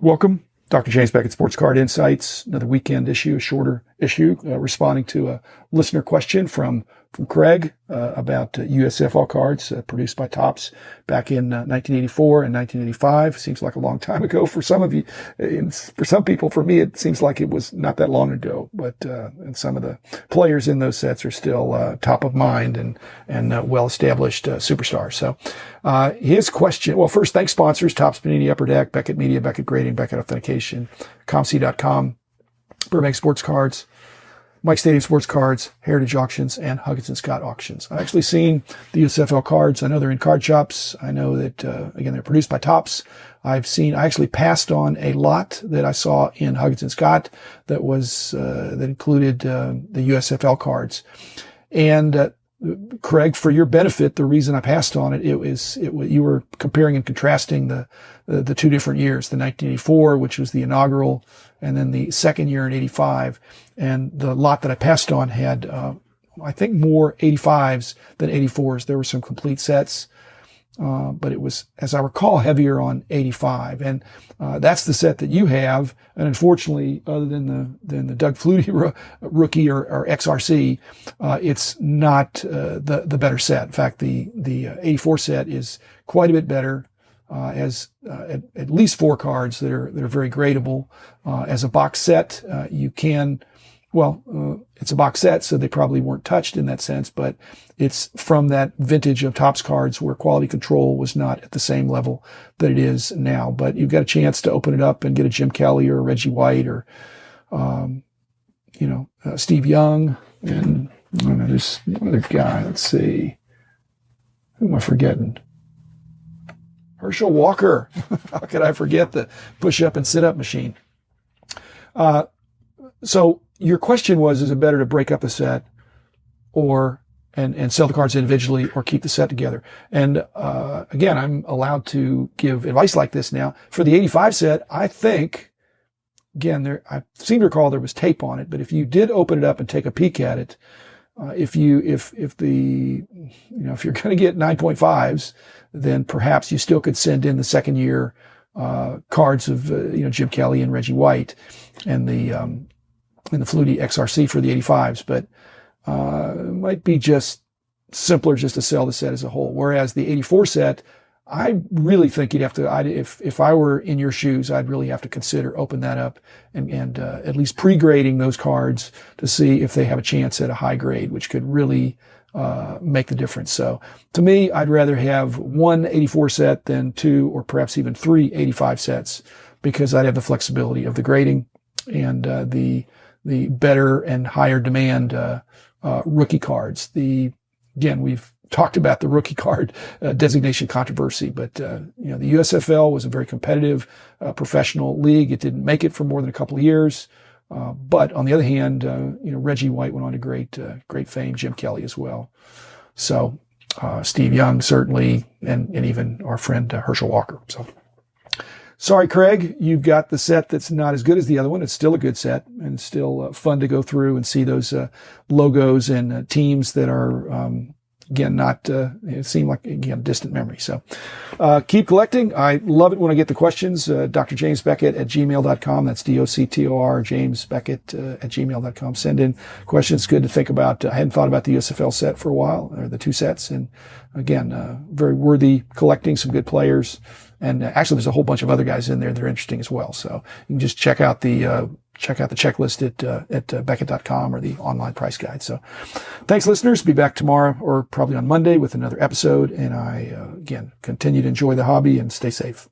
Welcome, Dr. James Beckett, Sports Card Insights, another weekend issue, a shorter issue, responding to a listener question from Craig about USFL cards produced by Topps back in 1984 and 1985. Seems like a long time ago for some of you. For some people, for me, it seems like it was not that long ago. But and some of the players in those sets are still top of mind and well-established superstars. So his question, well, first, thanks sponsors, Topps, Panini, Upper Deck, Beckett Media, Beckett Grading, Beckett Authentication, ComC.com, Burbank Sports Cards, Mike Stadium Sports Cards, Heritage Auctions, and Huggins & Scott Auctions. I've actually seen the USFL cards. I know they're in card shops. I know that, again, they're produced by Topps. I actually passed on a lot that I saw in Huggins & Scott that was, that included, the USFL cards. And, Craig, for your benefit, the reason I passed on it, you were comparing and contrasting the two different years, the 1984, which was the inaugural, and then the second year in 85. And the lot that I passed on had, I think, more 85s than 84s. There were some complete sets, but it was, as I recall, heavier on 85. And that's the set that you have. And unfortunately, other than the Doug Flutie rookie or XRC, it's not the better set. In fact, the 84 set is quite a bit better. Has at least 4 cards that are very gradable. As a box set, you can, it's a box set, so they probably weren't touched in that sense, but it's from that vintage of Topps cards where quality control was not at the same level that it is now. But you've got a chance to open it up and get a Jim Kelly or a Reggie White or, Steve Young. And there's one other guy. Let's see. Who am I forgetting? Herschel Walker. How could I forget the push-up and sit-up machine? So your question was, is it better to break up a set and sell the cards individually or keep the set together? And again, I'm allowed to give advice like this now. For the 85 set, I think, again, I seem to recall there was tape on it, but if you did open it up and take a peek at it, if you're going to get 9.5s, then perhaps you still could send in the second year cards of Jim Kelly and Reggie White and the Flutie XRC for the 85s, but it might be just simpler just to sell the set as a whole. Whereas the 84 set, I really think you'd have to, if I were in your shoes, I'd really have to consider open that up and at least pre-grading those cards to see if they have a chance at a high grade, which could really make the difference. So to me, I'd rather have one 84 set than 2 or perhaps even 3 85 sets, because I'd have the flexibility of the grading and the better and higher demand rookie cards. Again, we've talked about the rookie card designation controversy, but the USFL was a very competitive professional league. It didn't make it for more than a couple of years. But on the other hand, Reggie White went on to great fame, Jim Kelly as well. So, Steve Young certainly, and even our friend Herschel Walker. So, sorry, Craig, you've got the set that's not as good as the other one. It's still a good set and still fun to go through and see those logos and teams that are, again, not, it seemed like, again, distant memory. So, keep collecting. I love it when I get the questions. Dr. James Beckett at gmail.com. That's DOCTOR, James Beckett at gmail.com. Send in questions. Good to think about. I hadn't thought about the USFL set for a while, or the 2 sets. And again, very worthy collecting, some good players. And actually, there's a whole bunch of other guys in there that are interesting as well. So you can just check out the checklist at Beckett.com or the online price guide. So thanks, listeners. Be back tomorrow or probably on Monday with another episode. And I, again, continue to enjoy the hobby and stay safe.